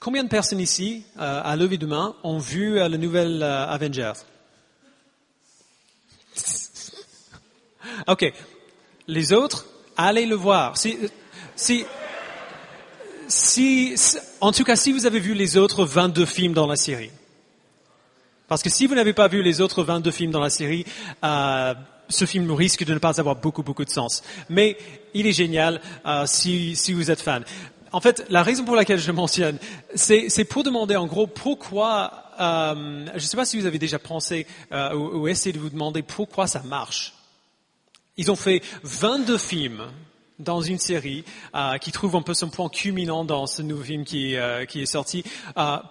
Combien de personnes ici, à lever de main, ont vu le nouvel Avengers? Ok. Les autres, allez le voir. En tout cas, si vous avez vu les autres 22 films dans la série. Parce que si vous n'avez pas vu les autres 22 films dans la série, ce film risque de ne pas avoir beaucoup de sens. Mais il est génial si vous êtes fan. En fait, la raison pour laquelle je le mentionne, c'est pour demander en gros pourquoi, je ne sais pas si vous avez déjà pensé ou essayé de vous demander pourquoi ça marche. Ils ont fait 22 films dans une série qui trouve un peu son point culminant dans ce nouveau film qui est sorti.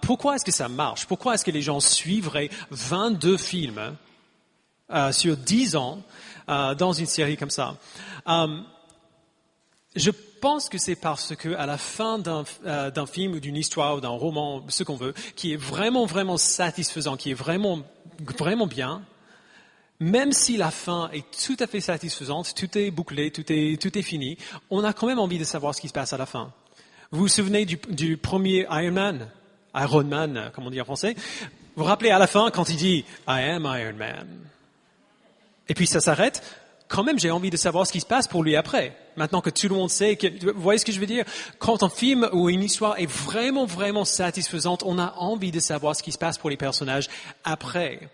Pourquoi est-ce que ça marche? Pourquoi est-ce que les gens suivraient 22 films sur 10 ans dans une série comme ça? Je pense que c'est parce que à la fin d'un film ou d'une histoire ou d'un roman, ce qu'on veut, qui est vraiment satisfaisant, qui est vraiment bien, même si la fin est tout à fait satisfaisante, tout est bouclé, tout est fini, on a quand même envie de savoir ce qui se passe à la fin. Vous vous souvenez du premier Iron Man, comme on dit en français? Vous vous rappelez à la fin quand il dit « I am Iron Man ». Et puis ça s'arrête. Quand même, j'ai envie de savoir ce qui se passe pour lui après. Maintenant que tout le monde sait, vous voyez ce que je veux dire? Quand un film ou une histoire est vraiment satisfaisante, on a envie de savoir ce qui se passe pour les personnages après.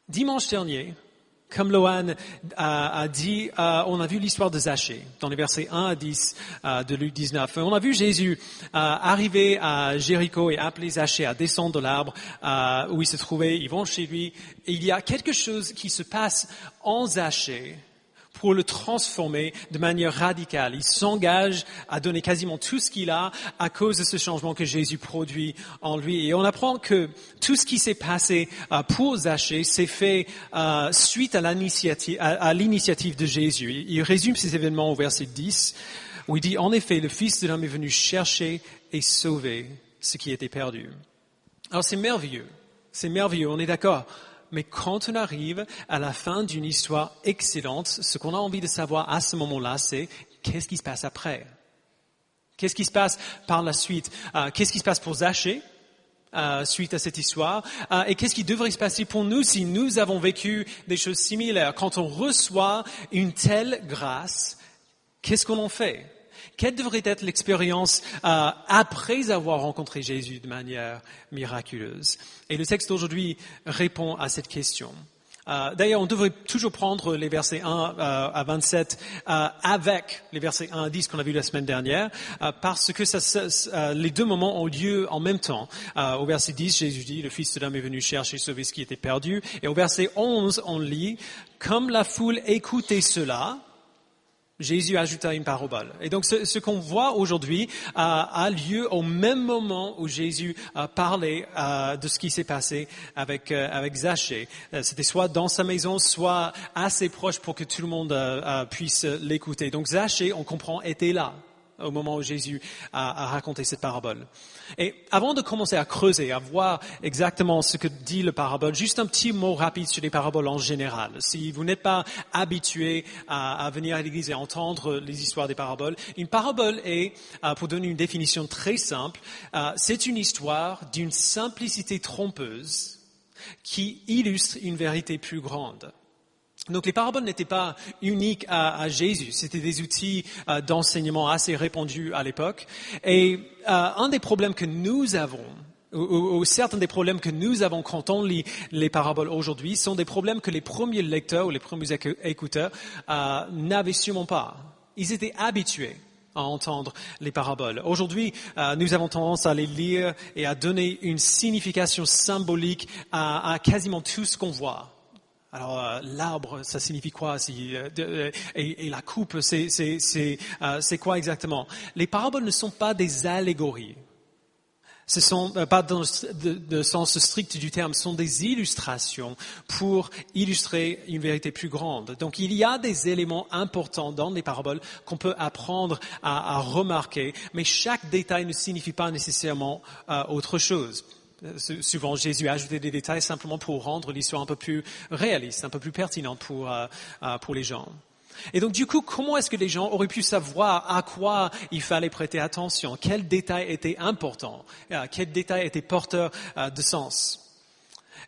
Dimanche dernier, comme Lohan a dit, on a vu l'histoire de Zachée dans les versets 1 à 10 de Luc 19. On a vu Jésus arriver à Jéricho et appeler Zachée à descendre de l'arbre où il se trouvait. Ils vont chez lui et il y a quelque chose qui se passe en Zachée pour le transformer de manière radicale. Il s'engage à donner quasiment tout ce qu'il a à cause de ce changement que Jésus produit en lui. Et on apprend que tout ce qui s'est passé pour Zachée s'est fait suite à l'initiative de Jésus. Il résume ces événements au verset 10, où il dit « En effet, le Fils de l'homme est venu chercher et sauver ce qui était perdu. » Alors c'est merveilleux, on est d'accord. Mais quand on arrive à la fin d'une histoire excellente, ce qu'on a envie de savoir à ce moment-là, c'est qu'est-ce qui se passe après? Qu'est-ce qui se passe par la suite? Qu'est-ce qui se passe pour Zachée suite à cette histoire? Et qu'est-ce qui devrait se passer pour nous si nous avons vécu des choses similaires? Quand on reçoit une telle grâce, qu'est-ce qu'on en fait? Quelle devrait être l'expérience après avoir rencontré Jésus de manière miraculeuse? Et le texte d'aujourd'hui répond à cette question. D'ailleurs, on devrait toujours prendre les versets 1 à 27 avec les versets 1 à 10 qu'on a vus la semaine dernière, parce que les deux moments ont lieu en même temps. Au verset 10, Jésus dit, « Le Fils de l'homme est venu chercher et sauver ce qui était perdu ». Et au verset 11, on lit, « Comme la foule écoutait cela », Jésus ajouta une parabole. Et donc, ce qu'on voit aujourd'hui a lieu au même moment où Jésus parlait de ce qui s'est passé avec Zachée. C'était soit dans sa maison, soit assez proche pour que tout le monde puisse l'écouter. Donc, Zachée, on comprend, était là au moment où Jésus a raconté cette parabole. Et avant de commencer à creuser, à voir exactement ce que dit le parabole, juste un petit mot rapide sur les paraboles en général. Si vous n'êtes pas habitué à venir à l'église et à entendre les histoires des paraboles, une parabole est, pour donner une définition très simple, c'est une histoire d'une simplicité trompeuse qui illustre une vérité plus grande. Donc les paraboles n'étaient pas uniques à Jésus, c'était des outils d'enseignement assez répandus à l'époque. Et un des problèmes que nous avons, ou certains des problèmes que nous avons quand on lit les paraboles aujourd'hui, sont des problèmes que les premiers lecteurs ou les premiers écouteurs n'avaient sûrement pas. Ils étaient habitués à entendre les paraboles. Aujourd'hui, nous avons tendance à les lire et à donner une signification symbolique à quasiment tout ce qu'on voit. Alors l'arbre, ça signifie quoi? Et la coupe, c'est quoi exactement? Les paraboles ne sont pas des allégories. Ce sont pas dans le sens strict du terme, ce sont des illustrations pour illustrer une vérité plus grande. Donc il y a des éléments importants dans les paraboles qu'on peut apprendre à remarquer, mais chaque détail ne signifie pas nécessairement autre chose. Souvent, Jésus a ajouté des détails simplement pour rendre l'histoire un peu plus réaliste, un peu plus pertinente pour les gens. Et donc du coup, comment est-ce que les gens auraient pu savoir à quoi il fallait prêter attention? Quels détails étaient importants? Quels détails étaient porteurs de sens?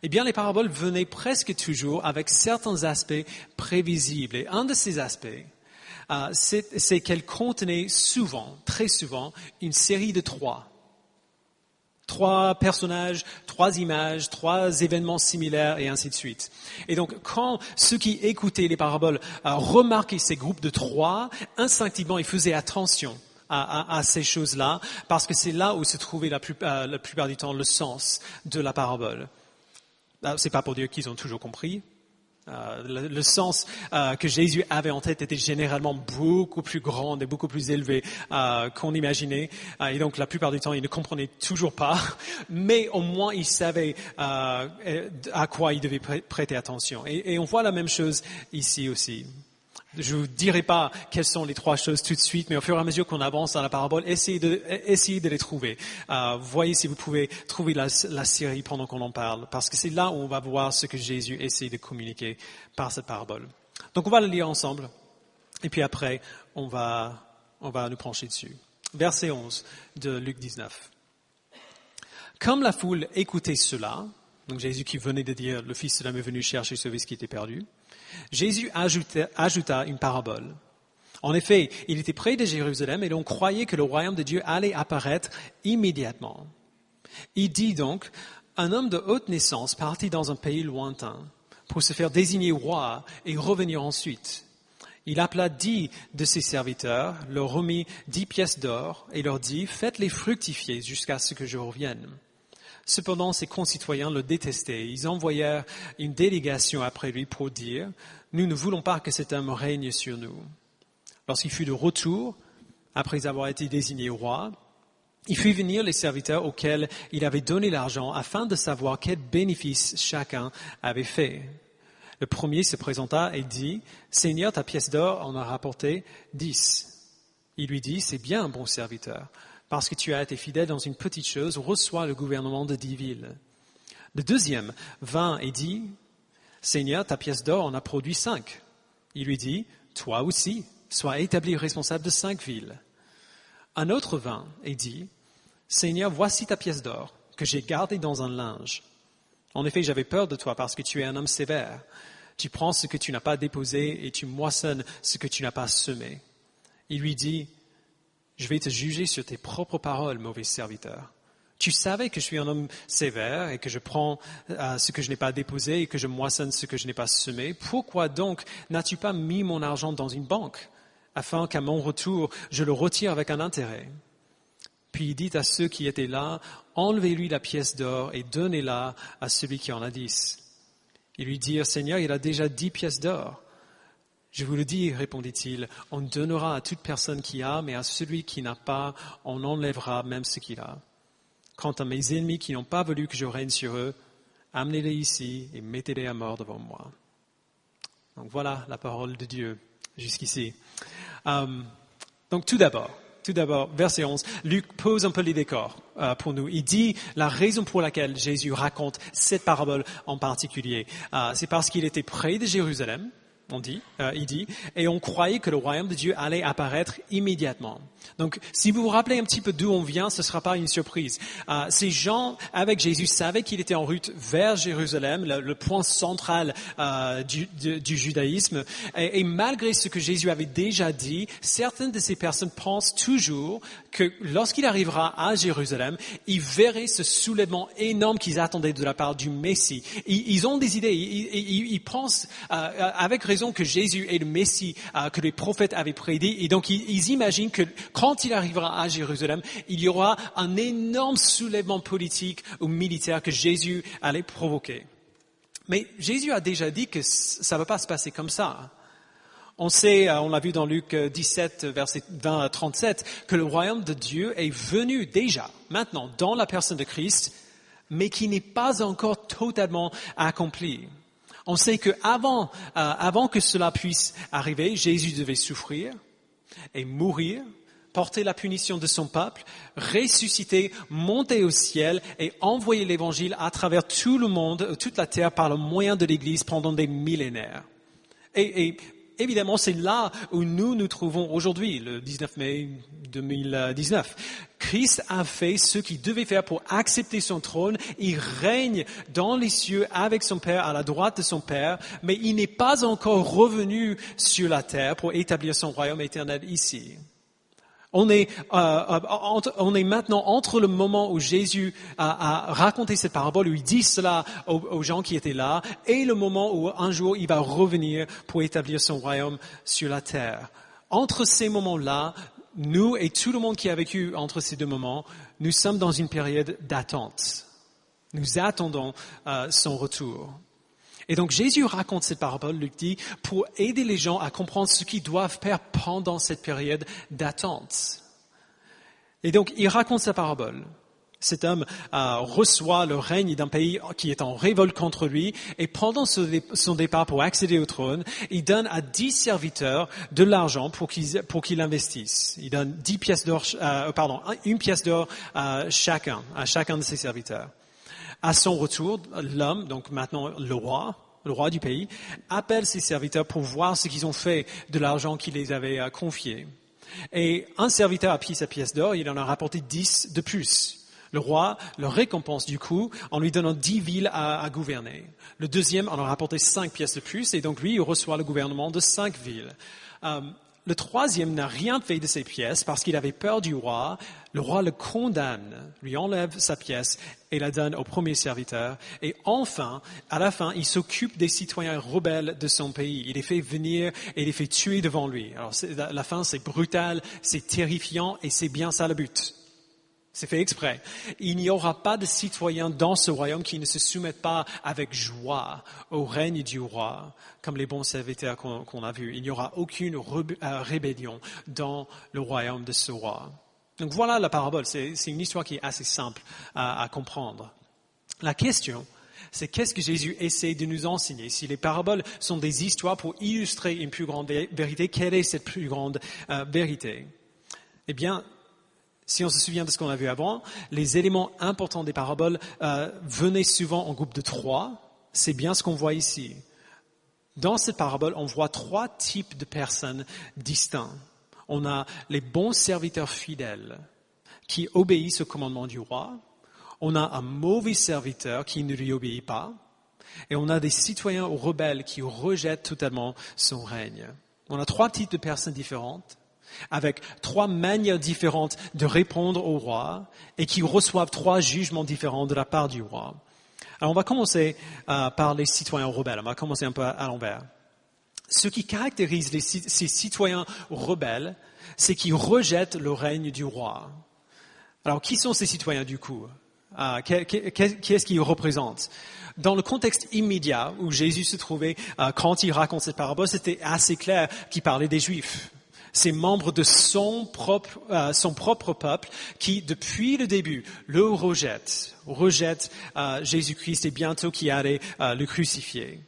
Eh bien, les paraboles venaient presque toujours avec certains aspects prévisibles. Et un de ces aspects, c'est qu'elles contenaient souvent, très souvent, une série de trois. 3 personnages, 3 images, 3 événements similaires et ainsi de suite. Et donc, quand ceux qui écoutaient les paraboles remarquaient ces groupes de 3, instinctivement, ils faisaient attention à ces choses-là, parce que c'est là où se trouvait la plupart du temps le sens de la parabole. C'est pas pour dire qu'ils ont toujours compris. Le sens que Jésus avait en tête était généralement beaucoup plus grand et beaucoup plus élevé qu'on imaginait. Et donc, la plupart du temps, ils ne comprenaient toujours pas. Mais au moins, ils savaient à quoi ils devaient prêter attention. Et on voit la même chose ici aussi. Je ne vous dirai pas quelles sont les 3 choses tout de suite, mais au fur et à mesure qu'on avance dans la parabole, essayez de les trouver. Voyez si vous pouvez trouver la série pendant qu'on en parle, parce que c'est là où on va voir ce que Jésus essaie de communiquer par cette parabole. Donc on va le lire ensemble, et puis après, on va nous pencher dessus. Verset 11 de Luc 19. Comme la foule écoutait cela, donc Jésus qui venait de dire, le Fils de l'homme est venu chercher et sauver ce qui était perdu, Jésus ajouta une parabole. En effet, il était près de Jérusalem et l'on croyait que le royaume de Dieu allait apparaître immédiatement. Il dit donc, un homme de haute naissance partit dans un pays lointain pour se faire désigner roi et revenir ensuite. Il appela 10 de ses serviteurs, leur remit 10 pièces d'or et leur dit, faites-les fructifier jusqu'à ce que je revienne. Cependant, ses concitoyens le détestaient. Ils envoyèrent une délégation après lui pour dire, nous ne voulons pas que cet homme règne sur nous. Lorsqu'il fut de retour, après avoir été désigné roi, il fit venir les serviteurs auxquels il avait donné l'argent afin de savoir quel bénéfice chacun avait fait. Le premier se présenta et dit, Seigneur, ta pièce d'or en a rapporté 10. Il lui dit, c'est bien, bon serviteur. Parce que tu as été fidèle dans une petite chose, reçois le gouvernement de 10 villes. Le deuxième vint et dit, Seigneur, ta pièce d'or en a produit 5. Il lui dit, toi aussi, sois établi responsable de 5 villes. Un autre vint et dit, Seigneur, voici ta pièce d'or, que j'ai gardée dans un linge. En effet, j'avais peur de toi parce que tu es un homme sévère. Tu prends ce que tu n'as pas déposé et tu moissonnes ce que tu n'as pas semé. Il lui dit, je vais te juger sur tes propres paroles, mauvais serviteur. Tu savais que je suis un homme sévère et que je prends ce que je n'ai pas déposé et que je moissonne ce que je n'ai pas semé. Pourquoi donc n'as-tu pas mis mon argent dans une banque, afin qu'à mon retour, je le retire avec un intérêt? Puis il dit à ceux qui étaient là, enlevez-lui la pièce d'or et donnez-la à celui qui en a 10. Ils lui dirent, Seigneur, il a déjà 10 pièces d'or. Je vous le dis, répondit-il, on donnera à toute personne qui a, mais à celui qui n'a pas, on enlèvera même ce qu'il a. Quant à mes ennemis qui n'ont pas voulu que je règne sur eux, amenez-les ici et mettez-les à mort devant moi. Donc voilà la parole de Dieu jusqu'ici. Donc tout d'abord, verset 11, Luc pose un peu les décors pour nous. Il dit la raison pour laquelle Jésus raconte cette parabole en particulier. C'est parce qu'il était près de Jérusalem. Il dit, et on croyait que le royaume de Dieu allait apparaître immédiatement. Donc, si vous vous rappelez un petit peu d'où on vient, ce ne sera pas une surprise. Ces gens, avec Jésus, savaient qu'il était en route vers Jérusalem, le point central du judaïsme. Et malgré ce que Jésus avait déjà dit, certaines de ces personnes pensent toujours que lorsqu'il arrivera à Jérusalem, ils verraient ce soulèvement énorme qu'ils attendaient de la part du Messie. Ils ont des idées, ils pensent avec raison que Jésus est le Messie que les prophètes avaient prédit, et donc ils imaginent que quand il arrivera à Jérusalem, il y aura un énorme soulèvement politique ou militaire que Jésus allait provoquer. Mais Jésus a déjà dit que ça ne va pas se passer comme ça. On sait, on l'a vu dans Luc 17, versets 20 à 37, que le royaume de Dieu est venu déjà, maintenant, dans la personne de Christ, mais qui n'est pas encore totalement accompli. On sait qu'avant que cela puisse arriver, Jésus devait souffrir et mourir, porter la punition de son peuple, ressusciter, monter au ciel et envoyer l'évangile à travers tout le monde, toute la terre par le moyen de l'Église pendant des millénaires. Et évidemment, c'est là où nous nous trouvons aujourd'hui, le 19 mai 2019. Christ a fait ce qu'il devait faire pour accepter son trône. Il règne dans les cieux avec son Père, à la droite de son Père, mais il n'est pas encore revenu sur la terre pour établir son royaume éternel ici. On est maintenant entre le moment où Jésus a raconté cette parabole, où il dit cela aux gens qui étaient là, et le moment où un jour il va revenir pour établir son royaume sur la terre. Entre ces moments-là, nous et tout le monde qui a vécu entre ces deux moments, nous sommes dans une période d'attente. Nous attendons son retour. Et donc Jésus raconte cette parabole, Luc dit, pour aider les gens à comprendre ce qu'ils doivent faire pendant cette période d'attente. Et donc il raconte sa parabole. Cet homme reçoit le règne d'un pays qui est en révolte contre lui, et pendant son départ pour accéder au trône, il donne à 10 serviteurs de l'argent pour qu'ils investissent. Il donne 1 pièce d'or à chacun de ses serviteurs. À son retour, l'homme, donc maintenant le roi du pays, appelle ses serviteurs pour voir ce qu'ils ont fait de l'argent qu'il les avait confié. Et un serviteur a pris sa pièce d'or, il en a rapporté 10 de plus. Le roi le récompense du coup en lui donnant 10 villes à gouverner. Le deuxième en a rapporté 5 pièces de plus, et donc lui, il reçoit le gouvernement de 5 villes. Le troisième n'a rien fait de ses pièces parce qu'il avait peur du roi. Le roi le condamne, lui enlève sa pièce et la donne au premier serviteur. Et enfin, à la fin, il s'occupe des citoyens rebelles de son pays. Il les fait venir et les fait tuer devant lui. Alors, la fin, c'est brutal, c'est terrifiant et c'est bien ça le but. C'est fait exprès. Il n'y aura pas de citoyens dans ce royaume qui ne se soumettent pas avec joie au règne du roi, comme les bons serviteurs qu'on a vus. Il n'y aura aucune rébellion dans le royaume de ce roi. Donc voilà la parabole. C'est une histoire qui est assez simple à comprendre. La question, c'est qu'est-ce que Jésus essaie de nous enseigner? Si les paraboles sont des histoires pour illustrer une plus grande vérité, quelle est cette plus grande vérité? Eh bien, si on se souvient de ce qu'on a vu avant, les éléments importants des paraboles venaient souvent en groupe de 3. C'est bien ce qu'on voit ici. Dans cette parabole, on voit 3 types de personnes distincts. On a les bons serviteurs fidèles qui obéissent au commandement du roi. On a un mauvais serviteur qui ne lui obéit pas. Et on a des citoyens rebelles qui rejettent totalement son règne. On a 3 types de personnes différentes, avec 3 manières différentes de répondre au roi et qui reçoivent 3 jugements différents de la part du roi. Alors on va commencer par les citoyens rebelles. On va commencer un peu à l'envers. Ce qui caractérise ces citoyens rebelles, c'est qu'ils rejettent le règne du roi. Alors qui sont ces citoyens du coup? Qui est-ce qu'ils représentent? Dans le contexte immédiat où Jésus se trouvait quand il raconte cette parabole, c'était assez clair qu'il parlait des Juifs. Ces membres de son propre peuple qui, depuis le début, le rejette Jésus-Christ et bientôt qui allait le crucifier.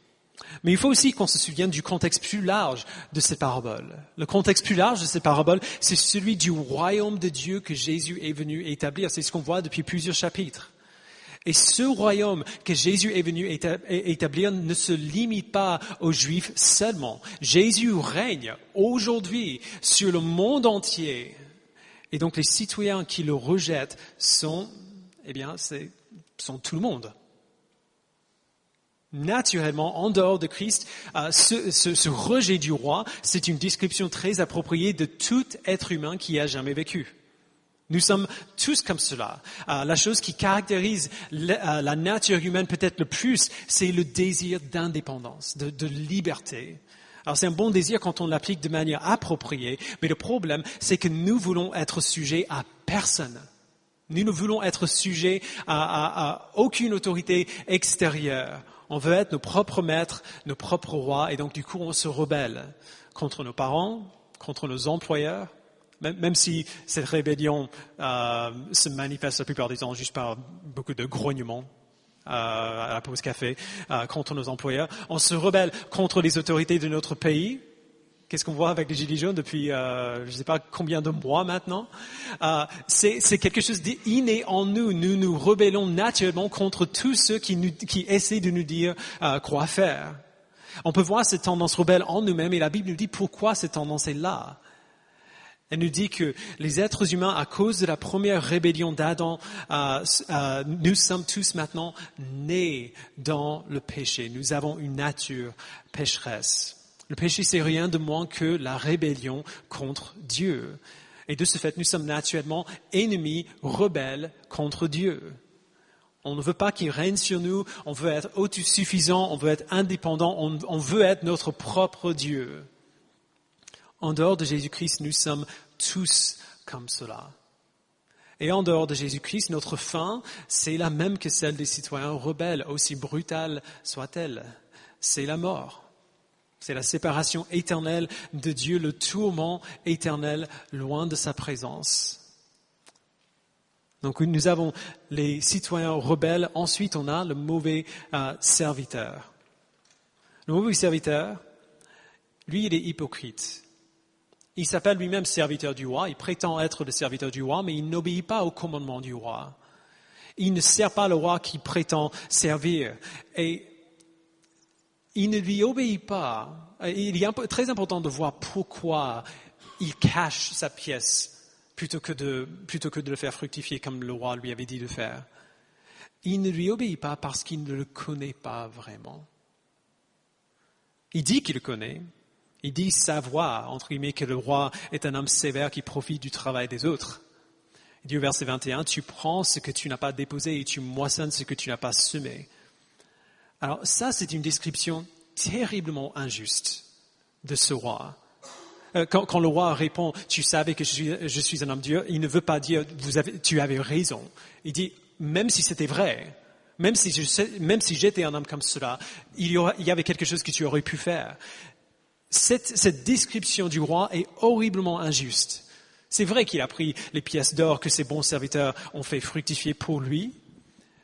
Mais il faut aussi qu'on se souvienne du contexte plus large de cette parabole. Le contexte plus large de cette parabole, c'est celui du royaume de Dieu que Jésus est venu établir. C'est ce qu'on voit depuis plusieurs chapitres. Et ce royaume que Jésus est venu établir ne se limite pas aux Juifs seulement. Jésus règne aujourd'hui sur le monde entier. Et donc les citoyens qui le rejettent sont tout le monde. Naturellement, en dehors de Christ, ce rejet du roi, c'est une description très appropriée de tout être humain qui a jamais vécu. Nous sommes tous comme cela. La chose qui caractérise la nature humaine peut-être le plus, c'est le désir d'indépendance, de liberté. Alors c'est un bon désir quand on l'applique de manière appropriée, mais le problème, c'est que nous voulons être sujets à personne. Nous ne voulons être sujets à aucune autorité extérieure. On veut être nos propres maîtres, nos propres rois, et donc du coup on se rebelle contre nos parents, contre nos employeurs, même si cette rébellion se manifeste la plupart du temps juste par beaucoup de grognements à la pause café contre nos employeurs. On se rebelle contre les autorités de notre pays. Qu'est-ce qu'on voit avec les Gilets jaunes depuis je ne sais pas combien de mois maintenant? C'est quelque chose d'inné en nous. Nous nous rebellons naturellement contre tous ceux qui essaient de nous dire quoi faire. On peut voir cette tendance rebelle en nous-mêmes et la Bible nous dit pourquoi cette tendance est là. Elle nous dit que les êtres humains, à cause de la première rébellion d'Adam, nous sommes tous maintenant nés dans le péché. Nous avons une nature pécheresse. Le péché, c'est rien de moins que la rébellion contre Dieu. Et de ce fait, nous sommes naturellement ennemis, rebelles contre Dieu. On ne veut pas qu'il règne sur nous, on veut être autosuffisant, on veut être indépendant, on veut être notre propre Dieu. En dehors de Jésus-Christ, nous sommes tous comme cela. Et en dehors de Jésus-Christ, notre fin, c'est la même que celle des citoyens rebelles, aussi brutale soit-elle. C'est la mort. C'est la séparation éternelle de Dieu, le tourment éternel loin de sa présence. Donc nous avons les citoyens rebelles, ensuite on a le mauvais serviteur. Le mauvais serviteur, lui, il est hypocrite. Il s'appelle lui-même serviteur du roi, il prétend être le serviteur du roi, mais il n'obéit pas au commandement du roi. Il ne sert pas le roi qui prétend servir. Et il ne lui obéit pas. Il est très important de voir pourquoi il cache sa pièce plutôt que de le faire fructifier comme le roi lui avait dit de faire. Il ne lui obéit pas parce qu'il ne le connaît pas vraiment. Il dit qu'il le connaît. Il dit savoir, entre guillemets, que le roi est un homme sévère qui profite du travail des autres. Il dit au verset 21, tu prends ce que tu n'as pas déposé et tu moissonnes ce que tu n'as pas semé. Alors ça, c'est une description terriblement injuste de ce roi. Quand le roi répond, tu savais que je suis un homme Dieu, il ne veut pas dire, tu avais raison. Il dit, même si c'était vrai, même si j'étais un homme comme cela, il y avait quelque chose que tu aurais pu faire. Cette description du roi est horriblement injuste. C'est vrai qu'il a pris les pièces d'or que ses bons serviteurs ont fait fructifier pour lui,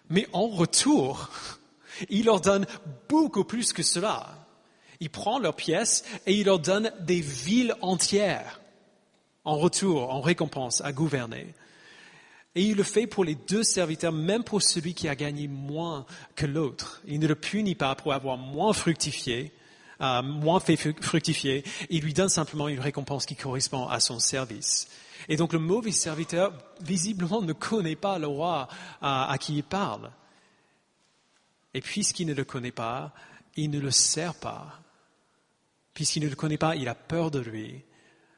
mais en retour, il leur donne beaucoup plus que cela. Il prend leurs pièces et il leur donne des villes entières en retour, en récompense, à gouverner. Et il le fait pour les deux serviteurs, même pour celui qui a gagné moins que l'autre. Il ne le punit pas pour avoir moins fructifié, moins fait fructifier, il lui donne simplement une récompense qui correspond à son service. Et donc le mauvais serviteur, visiblement, ne connaît pas le roi à qui il parle. Et puisqu'il ne le connaît pas, il ne le sert pas. Puisqu'il ne le connaît pas, il a peur de lui.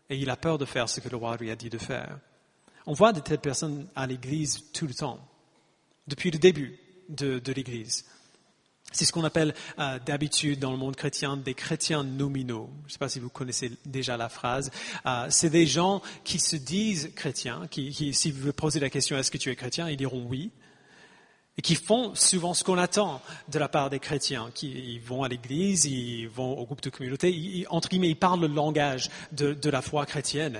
Et il a peur de faire ce que le roi lui a dit de faire. On voit de telles personnes à l'Église tout le temps, depuis le début de l'Église. C'est ce qu'on appelle d'habitude dans le monde chrétien des chrétiens nominaux. Je ne sais pas si vous connaissez déjà la phrase. C'est des gens qui se disent chrétiens, qui si vous posez la question est-ce que tu es chrétien, ils diront oui. Et qui font souvent ce qu'on attend de la part des chrétiens. Ils vont à l'église, ils vont au groupe de communauté, entre guillemets, ils parlent le langage de la foi chrétienne.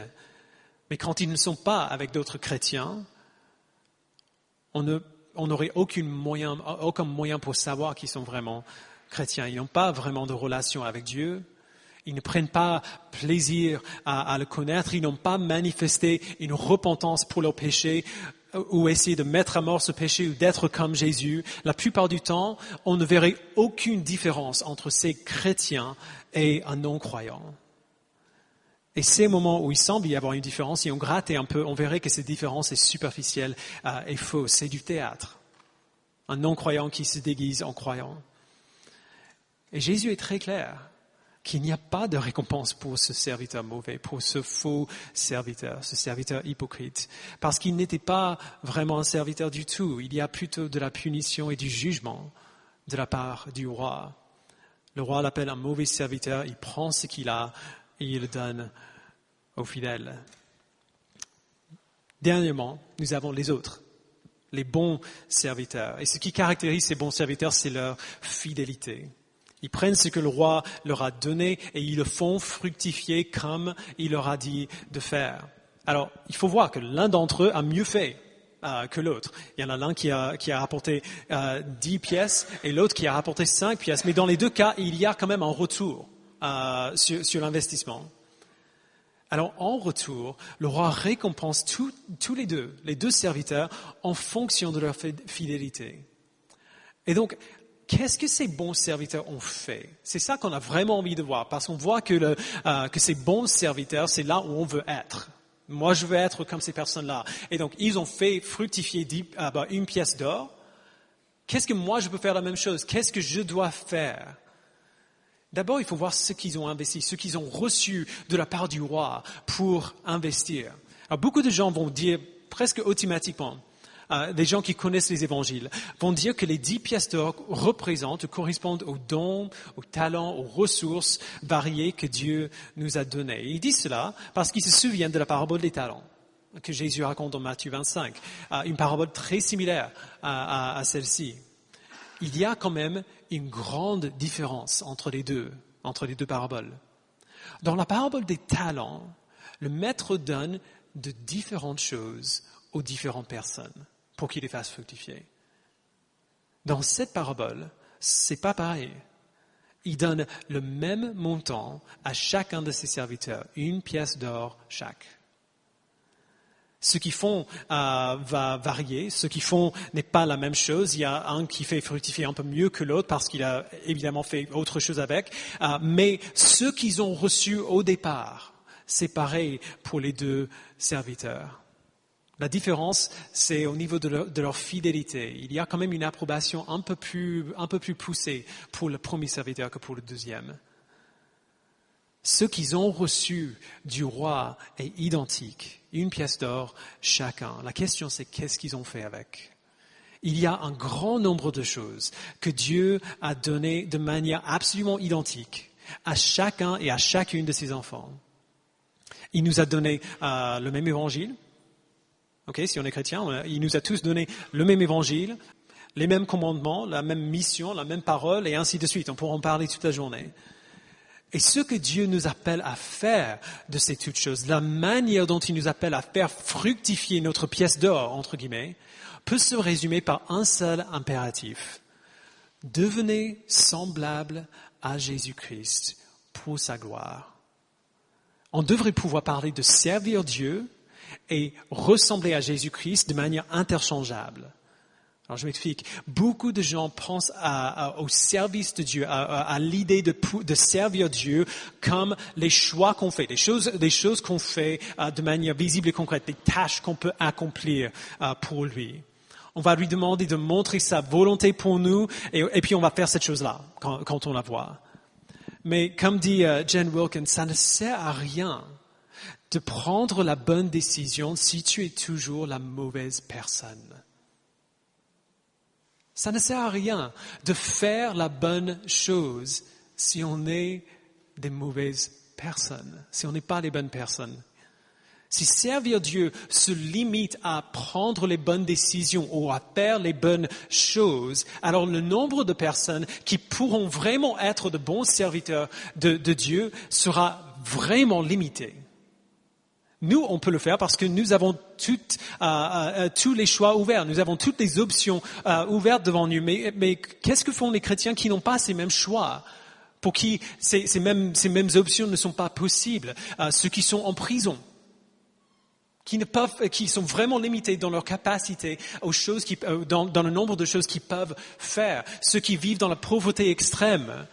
Mais quand ils ne sont pas avec d'autres chrétiens, on n'aurait aucun moyen pour savoir qu'ils sont vraiment chrétiens. Ils n'ont pas vraiment de relation avec Dieu. Ils ne prennent pas plaisir à le connaître. Ils n'ont pas manifesté une repentance pour leurs péchés ou essayer de mettre à mort ce péché ou d'être comme Jésus. La plupart du temps, on ne verrait aucune différence entre ces chrétiens et un non-croyant. Et ces moments où il semble y avoir une différence, si on grattait un peu, on verrait que cette différence est superficielle et fausse. C'est du théâtre. Un non-croyant qui se déguise en croyant. Et Jésus est très clair qu'il n'y a pas de récompense pour ce serviteur mauvais, pour ce faux serviteur, ce serviteur hypocrite. Parce qu'il n'était pas vraiment un serviteur du tout. Il y a plutôt de la punition et du jugement de la part du roi. Le roi l'appelle un mauvais serviteur, il prend ce qu'il a et il le donne aux fidèles. Dernièrement, nous avons les autres, les bons serviteurs. Et ce qui caractérise ces bons serviteurs, c'est leur fidélité. Ils prennent ce que le roi leur a donné et ils le font fructifier comme il leur a dit de faire. Alors, il faut voir que l'un d'entre eux a mieux fait que l'autre. Il y en a l'un qui a rapporté 10 pièces et l'autre qui a rapporté 5 pièces. Mais dans les deux cas, il y a quand même un retour sur l'investissement. Alors, en retour, le roi récompense tous les deux serviteurs en fonction de leur fidélité. Et donc, qu'est-ce que ces bons serviteurs ont fait? C'est ça qu'on a vraiment envie de voir, parce qu'on voit que ces bons serviteurs, c'est là où on veut être. Moi, je veux être comme ces personnes-là. Et donc, ils ont fait fructifier une pièce d'or. Qu'est-ce que moi, je peux faire la même chose? Qu'est-ce que je dois faire? D'abord, il faut voir ce qu'ils ont investi, ce qu'ils ont reçu de la part du roi pour investir. Alors, beaucoup de gens vont dire presque automatiquement, des gens qui connaissent les évangiles, vont dire que les 10 pièces d'or correspondent aux dons, aux talents, aux ressources variées que Dieu nous a données. Ils disent cela parce qu'ils se souviennent de la parabole des talents que Jésus raconte dans Matthieu 25, une parabole très similaire à celle-ci. Il y a quand même une grande différence entre les deux paraboles. Dans la parabole des talents, le maître donne de différentes choses aux différentes personnes pour qu'ils les fassent fructifier. Dans cette parabole, c'est pas pareil. Il donne le même montant à chacun de ses serviteurs, 1 pièce d'or chaque. Ce qu'ils font va varier. Ce qu'ils font n'est pas la même chose. Il y a un qui fait fructifier un peu mieux que l'autre parce qu'il a évidemment fait autre chose avec. Mais ce qu'ils ont reçu au départ, c'est pareil pour les 2 serviteurs. La différence, c'est au niveau de leur fidélité. Il y a quand même une approbation un peu plus poussée pour le premier serviteur que pour le deuxième. Ce qu'ils ont reçu du roi est identique, 1 pièce d'or chacun. La question, c'est qu'est-ce qu'ils ont fait avec? Il y a un grand nombre de choses que Dieu a données de manière absolument identique à chacun et à chacune de ses enfants. Il nous a donné le même évangile. Si on est chrétien, il nous a tous donné le même évangile, les mêmes commandements, la même mission, la même parole, et ainsi de suite. On pourra en parler toute la journée. Et ce que Dieu nous appelle à faire de ces toutes choses, la manière dont il nous appelle à faire fructifier notre pièce d'or, entre guillemets, peut se résumer par un seul impératif. Devenez semblables à Jésus-Christ pour sa gloire. On devrait pouvoir parler de servir Dieu et ressembler à Jésus-Christ de manière interchangeable. Alors je m'explique. Beaucoup de gens pensent au service de Dieu, à l'idée de servir Dieu comme les choix qu'on fait, des choses qu'on fait de manière visible et concrète, des tâches qu'on peut accomplir pour lui. On va lui demander de montrer sa volonté pour nous et puis on va faire cette chose-là quand on la voit. Mais comme dit Jen Wilkins, ça ne sert à rien de prendre la bonne décision si tu es toujours la mauvaise personne. Ça ne sert à rien de faire la bonne chose si on est des mauvaises personnes, si on n'est pas les bonnes personnes. Si servir Dieu se limite à prendre les bonnes décisions ou à faire les bonnes choses, alors le nombre de personnes qui pourront vraiment être de bons serviteurs de Dieu sera vraiment limité. Nous, on peut le faire parce que nous avons tous les choix ouverts, nous avons toutes les options ouvertes devant nous. Mais qu'est-ce que font les chrétiens qui n'ont pas ces mêmes choix, pour qui ces mêmes options ne sont pas possibles, ceux qui sont en prison, qui sont vraiment limités dans leur capacité aux choses dans le nombre de choses qu'ils peuvent faire, ceux qui vivent dans la pauvreté extrême,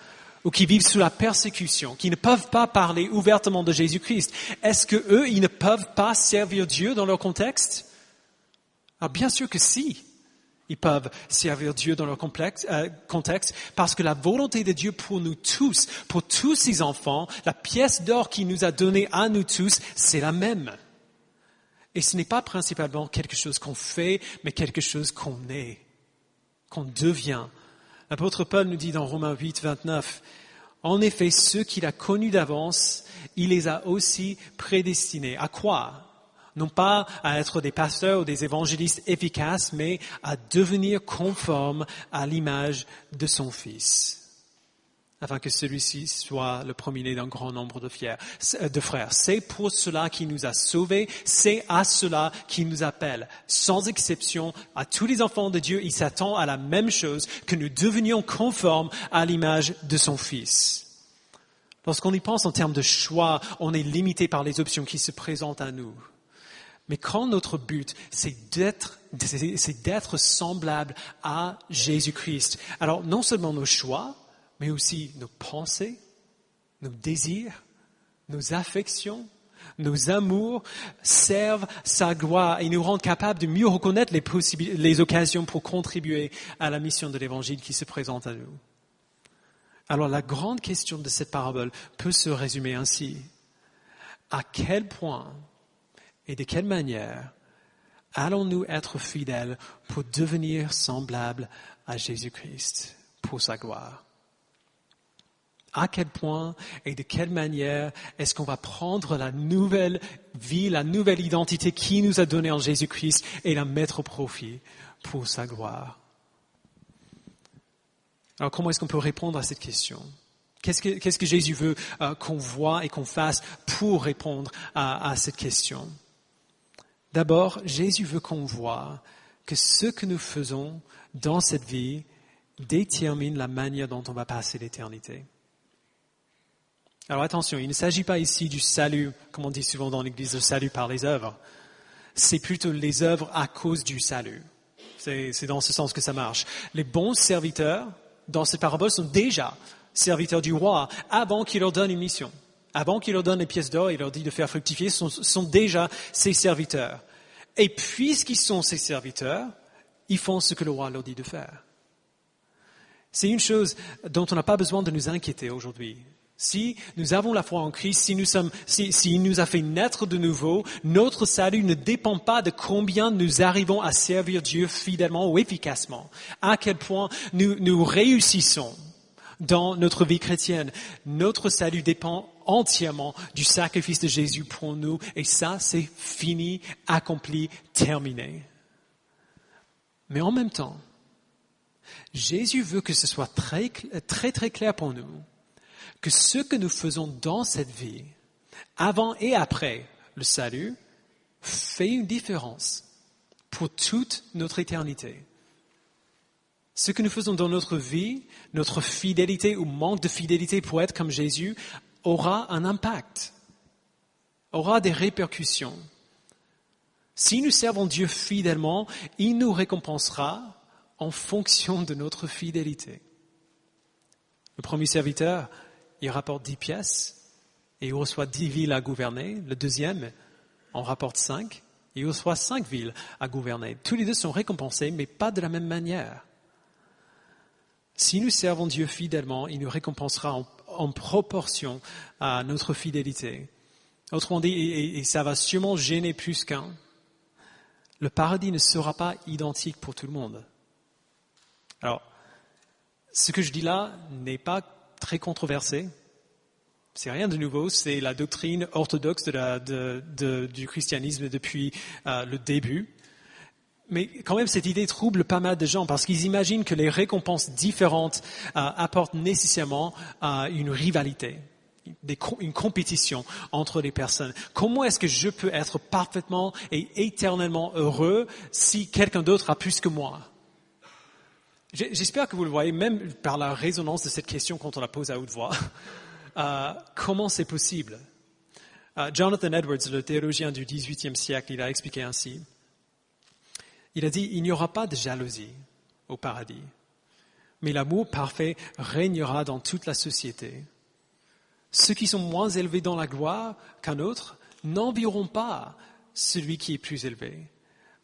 ou qui vivent sous la persécution, qui ne peuvent pas parler ouvertement de Jésus-Christ. Est-ce que eux, ils ne peuvent pas servir Dieu dans leur contexte? Alors bien sûr que si, ils peuvent servir Dieu dans leur contexte, parce que la volonté de Dieu pour nous tous, pour tous ses enfants, la pièce d'or qu'il nous a donnée à nous tous, c'est la même. Et ce n'est pas principalement quelque chose qu'on fait, mais quelque chose qu'on est, qu'on devient. L'apôtre Paul nous dit dans Romains 8, 29, « En effet, ceux qu'il a connus d'avance, il les a aussi prédestinés. » À quoi? Non pas à être des pasteurs ou des évangélistes efficaces, mais à devenir conformes à l'image de son Fils, afin que celui-ci soit le premier-né d'un grand nombre de frères. C'est pour cela qu'il nous a sauvés, c'est à cela qu'il nous appelle. Sans exception, à tous les enfants de Dieu, il s'attend à la même chose, que nous devenions conformes à l'image de son Fils. Lorsqu'on y pense en termes de choix, on est limité par les options qui se présentent à nous. Mais quand notre but, c'est d'être semblable à Jésus-Christ, alors non seulement nos choix, mais aussi nos pensées, nos désirs, nos affections, nos amours servent sa gloire et nous rendent capables de mieux reconnaître les occasions pour contribuer à la mission de l'Évangile qui se présente à nous. Alors la grande question de cette parabole peut se résumer ainsi. À quel point et de quelle manière allons-nous être fidèles pour devenir semblables à Jésus-Christ pour sa gloire? À quel point et de quelle manière est-ce qu'on va prendre la nouvelle vie, la nouvelle identité qu'il nous a donnée en Jésus-Christ et la mettre au profit pour sa gloire? Alors comment est-ce qu'on peut répondre à cette question? Qu'est-ce que Jésus veut qu'on voit et qu'on fasse pour répondre à cette question? D'abord, Jésus veut qu'on voit que ce que nous faisons dans cette vie détermine la manière dont on va passer l'éternité. Alors attention, il ne s'agit pas ici du salut, comme on dit souvent dans l'Église, le salut par les œuvres. C'est plutôt les œuvres à cause du salut. C'est dans ce sens que ça marche. Les bons serviteurs, dans cette parabole, sont déjà serviteurs du roi avant qu'il leur donne une mission. Avant qu'il leur donne les pièces d'or et leur dit de faire fructifier, sont déjà ses serviteurs. Et puisqu'ils sont ses serviteurs, ils font ce que le roi leur dit de faire. C'est une chose dont on n'a pas besoin de nous inquiéter aujourd'hui. Si nous avons la foi en Christ, s'il nous a fait naître de nouveau, notre salut ne dépend pas de combien nous arrivons à servir Dieu fidèlement ou efficacement. À quel point nous réussissons dans notre vie chrétienne. Notre salut dépend entièrement du sacrifice de Jésus pour nous. Et ça, c'est fini, accompli, terminé. Mais en même temps, Jésus veut que ce soit très, très, très clair pour nous que ce que nous faisons dans cette vie, avant et après le salut, fait une différence pour toute notre éternité. Ce que nous faisons dans notre vie, notre fidélité ou manque de fidélité pour être comme Jésus, aura un impact, aura des répercussions. Si nous servons Dieu fidèlement, il nous récompensera en fonction de notre fidélité. Le premier serviteur, il rapporte 10 pièces et il reçoit 10 villes à gouverner. Le deuxième en rapporte 5 et il reçoit 5 villes à gouverner. Tous les deux sont récompensés, mais pas de la même manière. Si nous servons Dieu fidèlement, il nous récompensera en proportion à notre fidélité. Autrement dit, et ça va sûrement gêner plus qu'un, le paradis ne sera pas identique pour tout le monde. Alors, ce que je dis là n'est pas très controversé. C'est rien de nouveau, c'est la doctrine orthodoxe du christianisme depuis le début. Mais quand même, cette idée trouble pas mal de gens parce qu'ils imaginent que les récompenses différentes apportent nécessairement une rivalité, une compétition entre les personnes. Comment est-ce que je peux être parfaitement et éternellement heureux si quelqu'un d'autre a plus que moi? J'espère que vous le voyez, même par la résonance de cette question quand on la pose à haute voix. Comment c'est possible? Jonathan Edwards, le théologien du XVIIIe siècle, il a expliqué ainsi. Il a dit, il n'y aura pas de jalousie au paradis, mais l'amour parfait régnera dans toute la société. Ceux qui sont moins élevés dans la gloire qu'un autre n'envieront pas celui qui est plus élevé,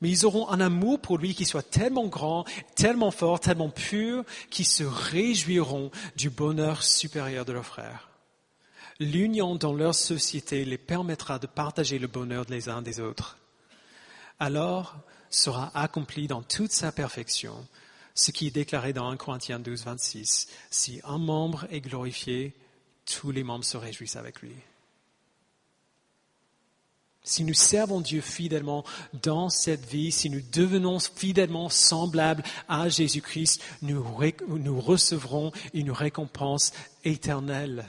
mais ils auront un amour pour lui qui soit tellement grand, tellement fort, tellement pur, qu'ils se réjouiront du bonheur supérieur de leurs frères. L'union dans leur société les permettra de partager le bonheur les uns des autres. Alors sera accompli dans toute sa perfection ce qui est déclaré dans 1 Corinthiens 12, 26. Si un membre est glorifié, tous les membres se réjouissent avec lui. Si nous servons Dieu fidèlement dans cette vie, si nous devenons fidèlement semblables à Jésus-Christ, nous recevrons une récompense éternelle.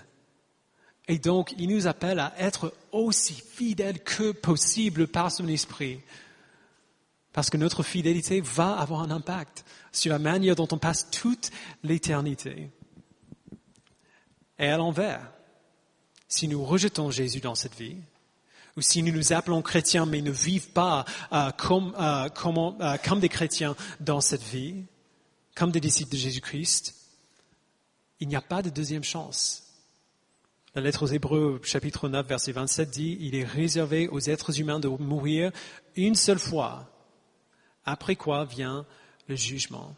Et donc, il nous appelle à être aussi fidèles que possible par son esprit. Parce que notre fidélité va avoir un impact sur la manière dont on passe toute l'éternité. Et à l'envers, si nous rejetons Jésus dans cette vie, ou si nous nous appelons chrétiens mais ne vivons pas comme des chrétiens dans cette vie, comme des disciples de Jésus-Christ, il n'y a pas de deuxième chance. La lettre aux Hébreux, chapitre 9, verset 27 dit « Il est réservé aux êtres humains de mourir une seule fois, après quoi vient le jugement. »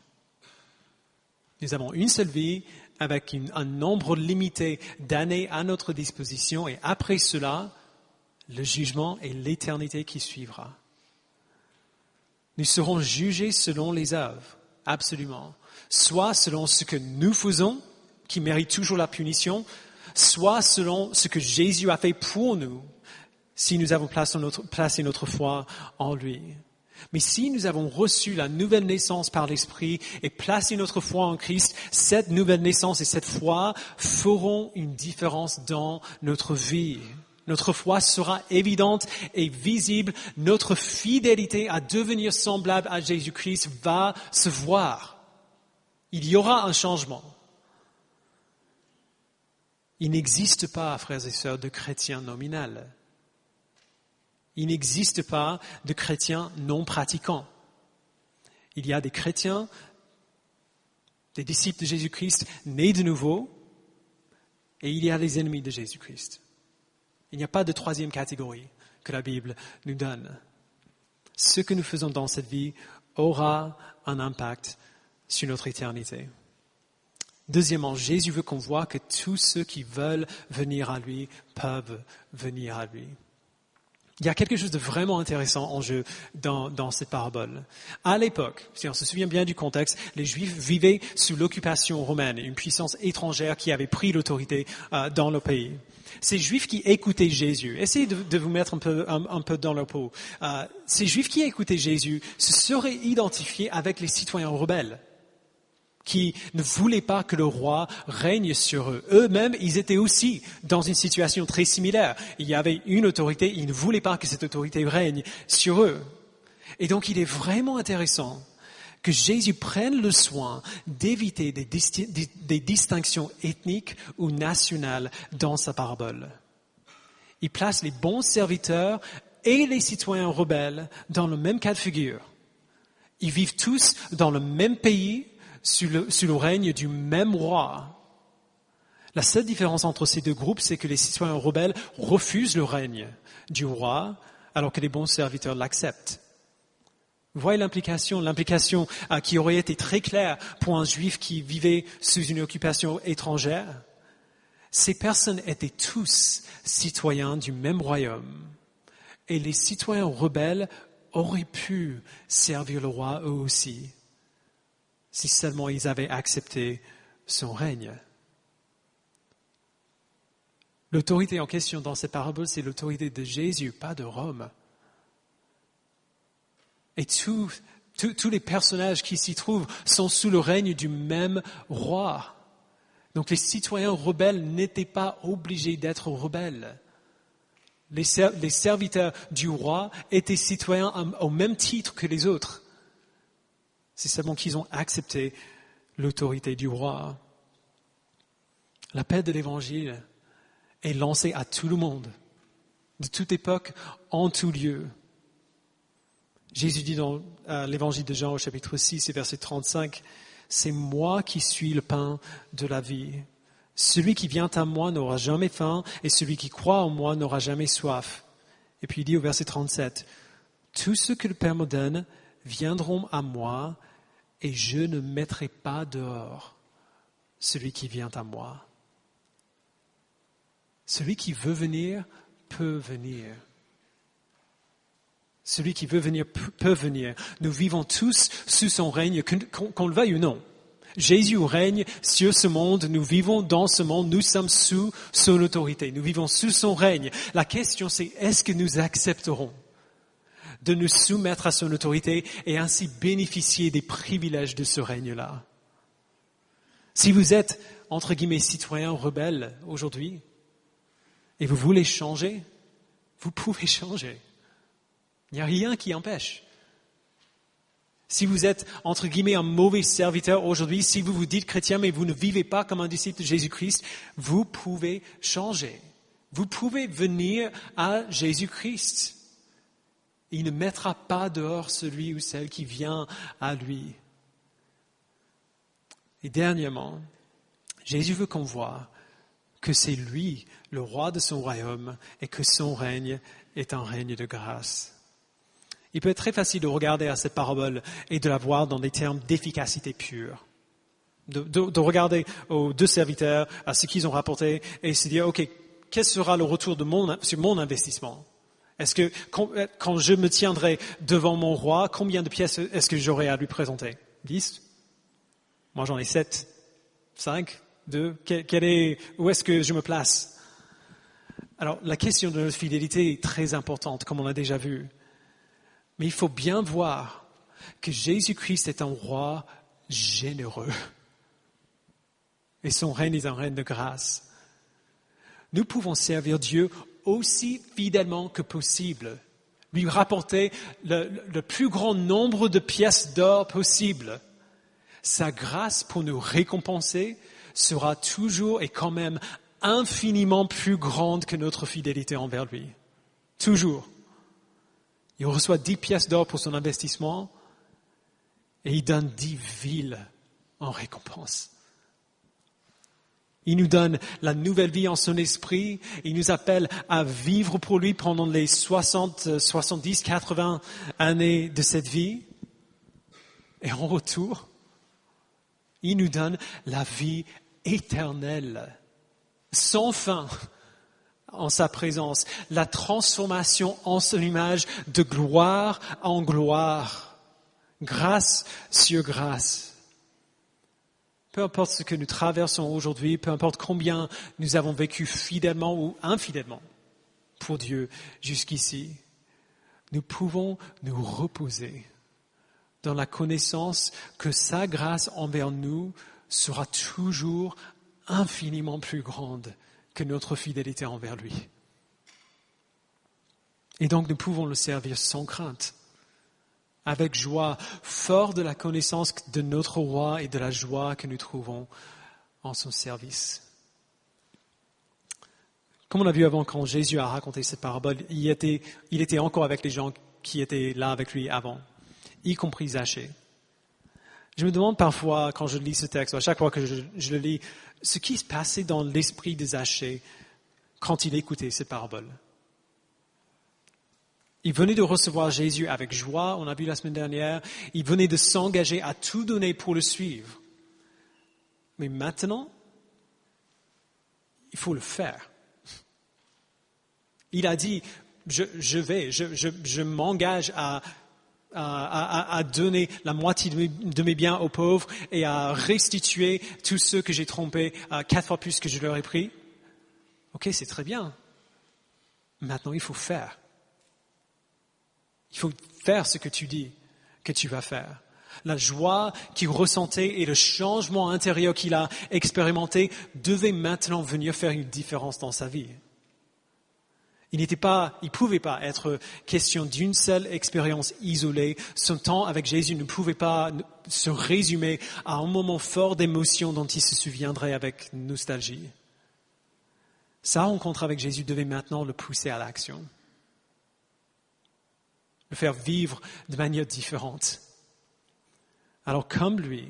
Nous avons une seule vie avec un nombre limité d'années à notre disposition et après cela, le jugement et l'éternité qui suivra. Nous serons jugés selon les œuvres, absolument. Soit selon ce que nous faisons, qui mérite toujours la punition, soit selon ce que Jésus a fait pour nous, si nous avons placé notre foi en lui. Mais si nous avons reçu la nouvelle naissance par l'Esprit et placé notre foi en Christ, cette nouvelle naissance et cette foi feront une différence dans notre vie. Notre foi sera évidente et visible. Notre fidélité à devenir semblable à Jésus-Christ va se voir. Il y aura un changement. Il n'existe pas, frères et sœurs, de chrétiens nominal. Il n'existe pas de chrétiens non pratiquants. Il y a des chrétiens, des disciples de Jésus-Christ nés de nouveau, et il y a les ennemis de Jésus-Christ. Il n'y a pas de troisième catégorie que la Bible nous donne. Ce que nous faisons dans cette vie aura un impact sur notre éternité. Deuxièmement, Jésus veut qu'on voit que tous ceux qui veulent venir à lui peuvent venir à lui. Il y a quelque chose de vraiment intéressant en jeu dans cette parabole. À l'époque, si on se souvient bien du contexte, les Juifs vivaient sous l'occupation romaine, une puissance étrangère qui avait pris l'autorité dans le pays. Ces Juifs qui écoutaient Jésus, essayez de vous mettre un peu dans leur peau. Ces Juifs qui écoutaient Jésus se seraient identifiés avec les citoyens rebelles, qui ne voulaient pas que le roi règne sur eux. Eux-mêmes, ils étaient aussi dans une situation très similaire. Il y avait une autorité, ils ne voulaient pas que cette autorité règne sur eux. Et donc, il est vraiment intéressant que Jésus prenne le soin d'éviter des distinctions ethniques ou nationales dans sa parabole. Il place les bons serviteurs et les citoyens rebelles dans le même cas de figure. Ils vivent tous dans le même pays, sous le règne du même roi. La seule différence entre ces deux groupes, c'est que les citoyens rebelles refusent le règne du roi, alors que les bons serviteurs l'acceptent. Vous voyez l'implication qui aurait été très claire pour un juif qui vivait sous une occupation étrangère. Ces personnes étaient tous citoyens du même royaume. Et les citoyens rebelles auraient pu servir le roi eux aussi, si seulement ils avaient accepté son règne. L'autorité en question dans cette parabole, c'est l'autorité de Jésus, pas de Rome. Et tous les personnages qui s'y trouvent sont sous le règne du même roi. Donc les citoyens rebelles n'étaient pas obligés d'être rebelles. Les serviteurs du roi étaient citoyens au même titre que les autres. C'est seulement qu'ils ont accepté l'autorité du roi. L'appel de l'Évangile est lancé à tout le monde, de toute époque, en tout lieu. Jésus dit dans l'Évangile de Jean au chapitre 6 et verset 35, « C'est moi qui suis le pain de la vie. Celui qui vient à moi n'aura jamais faim et celui qui croit en moi n'aura jamais soif. » Et puis il dit au verset 37, « Tous ceux que le Père me donne viendront à moi et je ne mettrai pas dehors celui qui vient à moi. » Celui qui veut venir peut venir. Celui qui veut venir peut venir. Nous vivons tous sous son règne, qu'on le veuille ou non. Jésus règne sur ce monde, nous vivons dans ce monde, nous sommes sous son autorité, nous vivons sous son règne. La question c'est, est-ce que nous accepterons de nous soumettre à son autorité et ainsi bénéficier des privilèges de ce règne-là? Si vous êtes, entre guillemets, citoyen rebelle aujourd'hui, et vous voulez changer, vous pouvez changer. Il n'y a rien qui empêche. Si vous êtes, entre guillemets, un mauvais serviteur aujourd'hui, si vous vous dites chrétien mais vous ne vivez pas comme un disciple de Jésus-Christ, vous pouvez changer. Vous pouvez venir à Jésus-Christ. Il ne mettra pas dehors celui ou celle qui vient à lui. Et dernièrement, Jésus veut qu'on voie que c'est lui, le roi de son royaume, et que son règne est un règne de grâce. Il peut être très facile de regarder à cette parabole et de la voir dans des termes d'efficacité pure. De regarder aux deux serviteurs, à ce qu'ils ont rapporté, et se dire, OK, quel sera le retour sur mon investissement? Est-ce que quand je me tiendrai devant mon roi, combien de pièces est-ce que j'aurai à lui présenter? 10? Moi j'en ai 7, 5, 2, où est-ce que je me place? Alors la question de notre fidélité est très importante, comme on l'a déjà vu. Mais il faut bien voir que Jésus-Christ est un roi généreux. Et son règne est un règne de grâce. Nous pouvons servir Dieu aussi fidèlement que possible, lui rapporter le plus grand nombre de pièces d'or possible. Sa grâce pour nous récompenser sera toujours et quand même infiniment plus grande que notre fidélité envers lui. Toujours. Il reçoit 10 pièces d'or pour son investissement et il donne 10 villes en récompense. Il nous donne la nouvelle vie en son esprit. Il nous appelle à vivre pour lui pendant les 60, 70, 80 années de cette vie. Et en retour, il nous donne la vie éternelle, sans fin, en sa présence. La transformation en son image de gloire en gloire, grâce sur grâce. Peu importe ce que nous traversons aujourd'hui, peu importe combien nous avons vécu fidèlement ou infidèlement pour Dieu jusqu'ici, nous pouvons nous reposer dans la connaissance que sa grâce envers nous sera toujours infiniment plus grande que notre fidélité envers lui. Et donc nous pouvons le servir sans crainte, avec joie, fort de la connaissance de notre roi et de la joie que nous trouvons en son service. Comme on a vu avant, quand Jésus a raconté cette parabole, il était encore avec les gens qui étaient là avec lui avant, y compris Zachée. Je me demande parfois, quand je lis ce texte, à chaque fois que je le lis, ce qui se passait dans l'esprit de Zachée quand il écoutait cette parabole. Il venait de recevoir Jésus avec joie, on a vu la semaine dernière. Il venait de s'engager à tout donner pour le suivre. Mais maintenant, il faut le faire. Il a dit, je m'engage à donner la moitié de mes biens aux pauvres et à restituer tous ceux que j'ai trompés 4 fois plus que je leur ai pris. Ok, c'est très bien. Maintenant, il faut faire. Il faut faire ce que tu dis que tu vas faire. La joie qu'il ressentait et le changement intérieur qu'il a expérimenté devaient maintenant venir faire une différence dans sa vie. Il pouvait pas être question d'une seule expérience isolée. Son temps avec Jésus ne pouvait pas se résumer à un moment fort d'émotion dont il se souviendrait avec nostalgie. Sa rencontre avec Jésus devait maintenant le pousser à l'action. Le faire vivre de manière différente. Alors comme lui,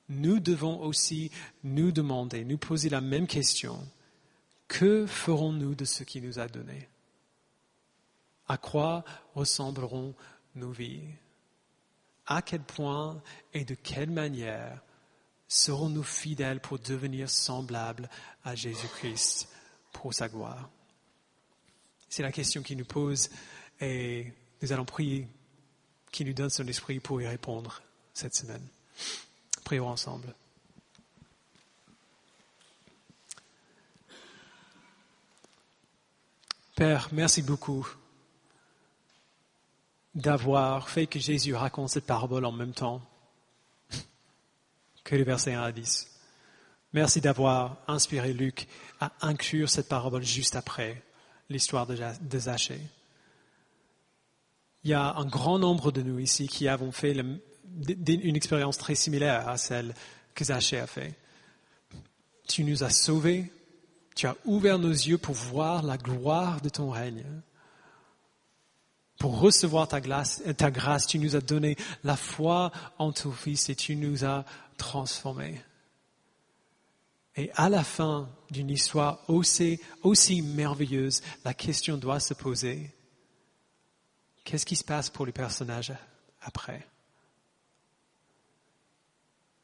nous devons aussi nous demander, nous poser la même question. Que ferons-nous de ce qu'il nous a donné? À quoi ressembleront nos vies? À quel point et de quelle manière serons-nous fidèles pour devenir semblables à Jésus-Christ pour sa gloire? C'est la question qu'il nous pose. Et nous allons prier qu'il nous donne son esprit pour y répondre cette semaine. Prions ensemble. Père, merci beaucoup d'avoir fait que Jésus raconte cette parabole en même temps que les versets 1 à 10. Merci d'avoir inspiré Luc à inclure cette parabole juste après l'histoire de Zachée. Il y a un grand nombre de nous ici qui avons fait une expérience très similaire à celle que Zachée a fait. Tu nous as sauvés, Tu as ouvert nos yeux pour voir la gloire de ton règne. Pour recevoir ta grâce, tu nous as donné la foi en ton Fils et tu nous as transformés. Et à la fin d'une histoire aussi merveilleuse, la question doit se poser. Qu'est-ce qui se passe pour les personnages après?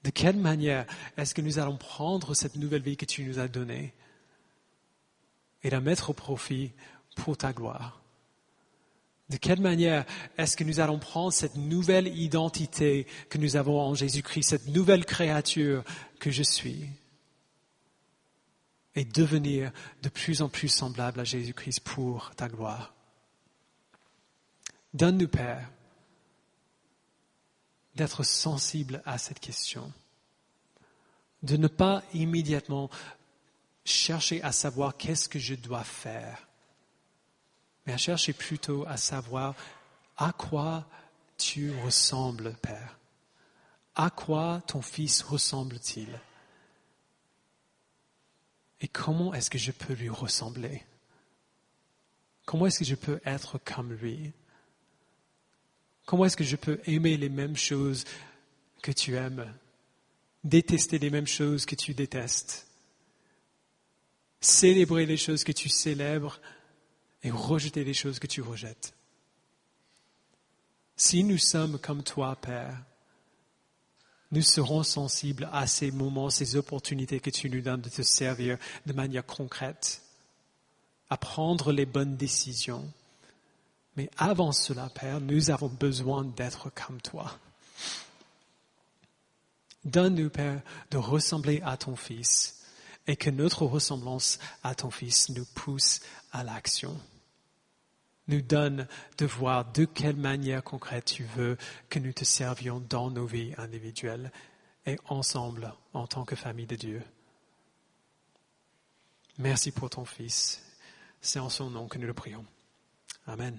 De quelle manière est-ce que nous allons prendre cette nouvelle vie que tu nous as donnée et la mettre au profit pour ta gloire? De quelle manière est-ce que nous allons prendre cette nouvelle identité que nous avons en Jésus-Christ, cette nouvelle créature que je suis, et devenir de plus en plus semblable à Jésus-Christ pour ta gloire? Donne-nous, Père, d'être sensible à cette question, de ne pas immédiatement chercher à savoir qu'est-ce que je dois faire, mais à chercher plutôt à savoir à quoi tu ressembles, Père. À quoi ton Fils ressemble-t-il? Et comment est-ce que je peux lui ressembler? Comment est-ce que je peux être comme lui? Comment est-ce que je peux aimer les mêmes choses que tu aimes, détester les mêmes choses que tu détestes, célébrer les choses que tu célèbres et rejeter les choses que tu rejettes? Si nous sommes comme toi, Père, nous serons sensibles à ces moments, ces opportunités que tu nous donnes de te servir de manière concrète, à prendre les bonnes décisions. Mais avant cela, Père, nous avons besoin d'être comme toi. Donne-nous, Père, de ressembler à ton Fils et que notre ressemblance à ton Fils nous pousse à l'action. Nous donne de voir de quelle manière concrète tu veux que nous te servions dans nos vies individuelles et ensemble en tant que famille de Dieu. Merci pour ton Fils. C'est en son nom que nous le prions. Amen.